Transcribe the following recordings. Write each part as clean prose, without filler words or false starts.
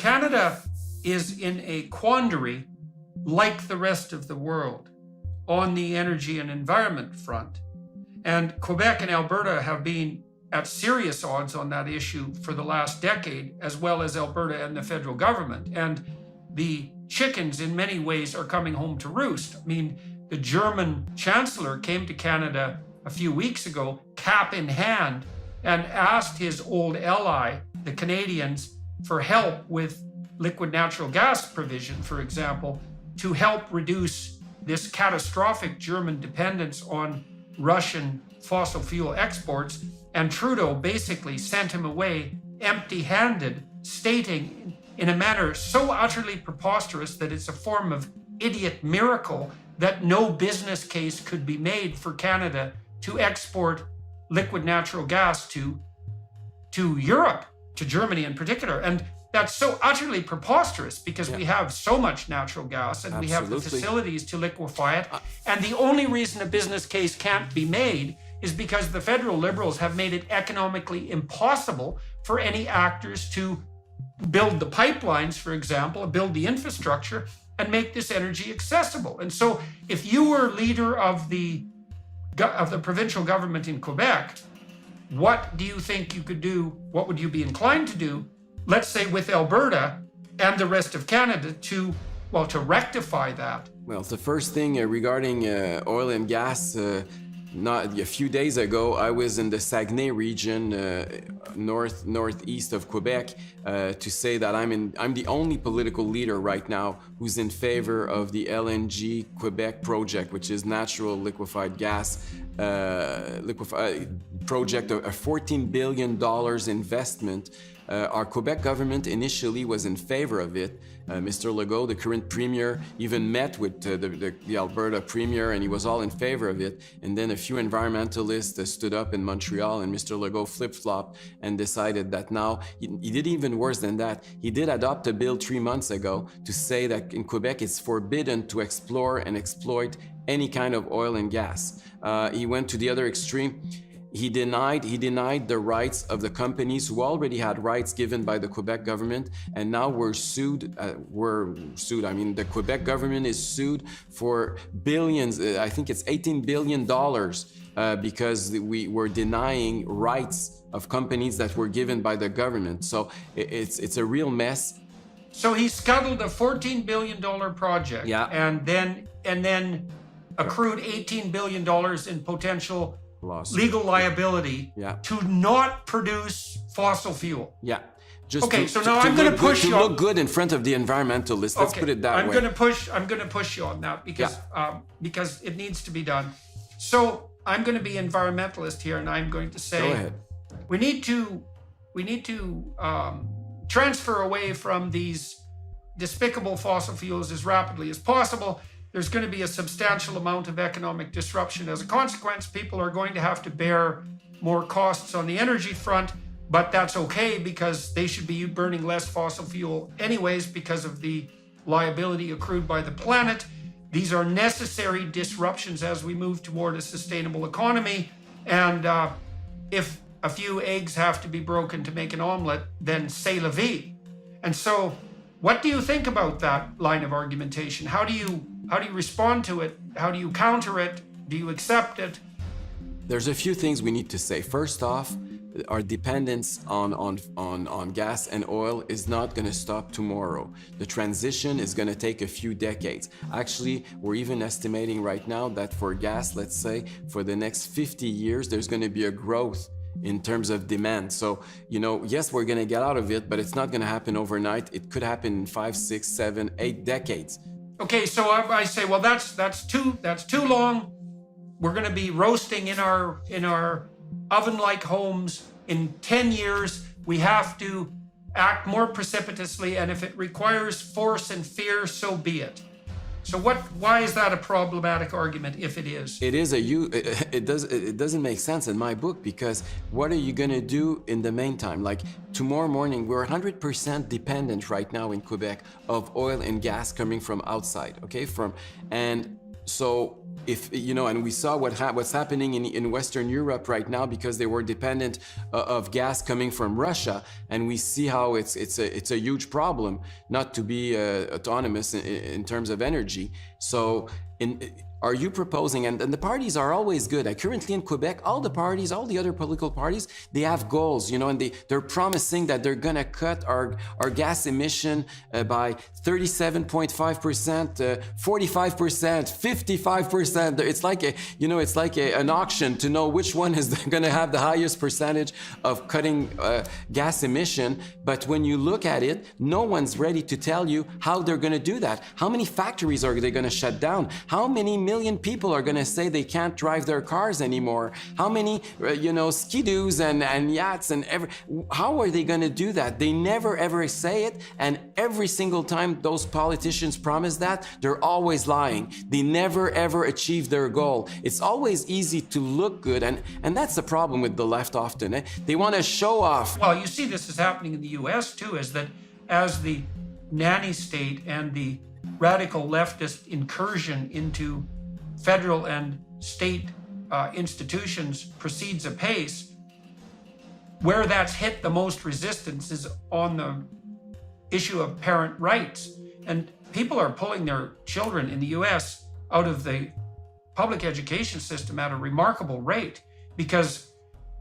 Canada is in a quandary like the rest of the world on the energy and environment front. And Quebec and Alberta have been at serious odds on that issue for the last decade, as well as Alberta and the federal government. And the chickens in many ways are coming home to roost. I mean, the German chancellor came to Canada a few weeks ago, cap in hand, and asked his old ally, the Canadians, for help with liquid natural gas provision, for example, to help reduce this catastrophic German dependence on Russian fossil fuel exports. And Trudeau basically sent him away empty-handed, stating in a manner so utterly preposterous that it's a form of idiot miracle that no business case could be made for Canada to export liquid natural gas to Europe, to Germany in particular. And that's so utterly preposterous because we have so much natural gas and we have the facilities to liquefy it. And the only reason a business case can't be made is because the federal Liberals have made it economically impossible for any actors to build the pipelines, for example, build the infrastructure and make this energy accessible. And so if you were leader of the provincial government in Quebec, what do you think you could do? What would you be inclined to do, let's say with Alberta and the rest of Canada to rectify that? Well, the first thing regarding oil and gas, not a few days ago, I was in the Saguenay region, northeast of Quebec, to say that I'm the only political leader right now who's in favor of the LNG Quebec project, which is natural liquefied gas project, a $14 billion investment. Our Quebec government initially was in favor of it. Mr. Legault, the current premier, even met with the Alberta premier, and he was all in favor of it. And then a few environmentalists stood up in Montreal, and Mr. Legault flip-flopped and decided that now, he did even worse than that. He did adopt a bill 3 months ago to say that in Quebec it's forbidden to explore and exploit any kind of oil and gas. He went to the other extreme. He denied the rights of the companies who already had rights given by the Quebec government, and now we're sued. I mean, the Quebec government is sued for billions. I think it's $18 billion because we were denying rights of companies that were given by the government. So it's a real mess. So he scuttled a $14 billion project, and then accrued $18 billion in potential legal liability to not produce fossil fuel. Yeah. So now I'm going to push you to look good in front of the environmentalists. Let's put it that way. I'm going to push you on that because it needs to be done. So I'm going to be environmentalist here, and I'm going to say, go ahead. We need to transfer away from these despicable fossil fuels as rapidly as possible. There's going to be a substantial amount of economic disruption as a consequence. People are going to have to bear more costs on the energy front, but that's okay because they should be burning less fossil fuel anyways because of the liability accrued by the planet. These are necessary disruptions as we move toward a sustainable economy. And if a few eggs have to be broken to make an omelet, then c'est la vie. And so what do you think about that line of argumentation? How do you respond to it? How do you counter it? Do you accept it? There's a few things we need to say. First off, our dependence on gas and oil is not going to stop tomorrow. The transition is going to take a few decades. Actually, we're even estimating right now that for gas, let's say, for the next 50 years, there's going to be a growth in terms of demand. So, yes, we're going to get out of it, but it's not going to happen overnight. It could happen in 5, 6, 7, 8 decades. Okay, so I say, well, that's too long. We're going to be roasting in our oven-like homes in 10 years. We have to act more precipitously, and if it requires force and fear, so be it. So why is that a problematic argument if it is? It doesn't make sense in my book, because what are you going to do in the meantime? Like tomorrow morning, we're 100% dependent right now in Quebec of oil and gas coming from outside, okay? And so if you know, and we saw what's happening in Western Europe right now because they were dependent of gas coming from Russia, and we see how it's a huge problem not to be autonomous in terms of energy. So are you proposing, and the parties are always good. Currently in Quebec, all the parties, all the other political parties, they have goals, you know, and they're promising that they're gonna cut our gas emission by 37.5%, 45%, 55%. It's like an auction to know which one is gonna have the highest percentage of cutting gas emission. But when you look at it, no one's ready to tell you how they're gonna do that. How many factories are they gonna shut down? How many million people are going to say they can't drive their cars anymore? How many, ski-doos and yachts and how are they going to do that? They never ever say it, and every single time those politicians promise that, they're always lying. They never ever achieve their goal. It's always easy to look good, and that's the problem with the left often. They want to show off. Well, you see this is happening in the US too, is that as the nanny state and the radical leftist incursion into federal and state institutions proceeds apace, where that's hit the most resistance is on the issue of parent rights. And people are pulling their children in the US out of the public education system at a remarkable rate, because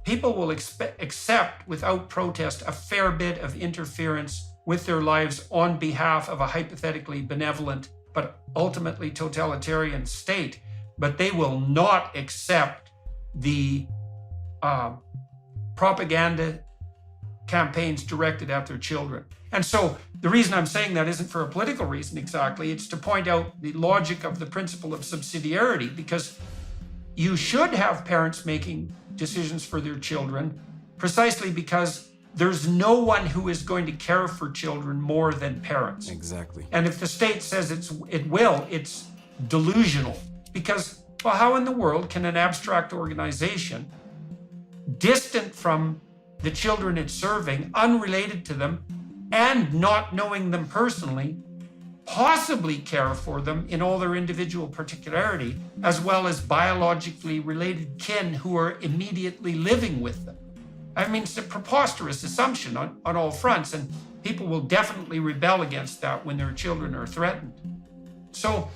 people will accept without protest a fair bit of interference with their lives on behalf of a hypothetically benevolent but ultimately totalitarian state. But they will not accept the propaganda campaigns directed at their children. And so the reason I'm saying that isn't for a political reason exactly. It's to point out the logic of the principle of subsidiarity, because you should have parents making decisions for their children precisely because there's no one who is going to care for children more than parents. Exactly. And if the state says it's delusional. Because, well, how in the world can an abstract organization, distant from the children it's serving, unrelated to them, and not knowing them personally, possibly care for them in all their individual particularity, as well as biologically related kin who are immediately living with them? I mean, it's a preposterous assumption on all fronts, and people will definitely rebel against that when their children are threatened. So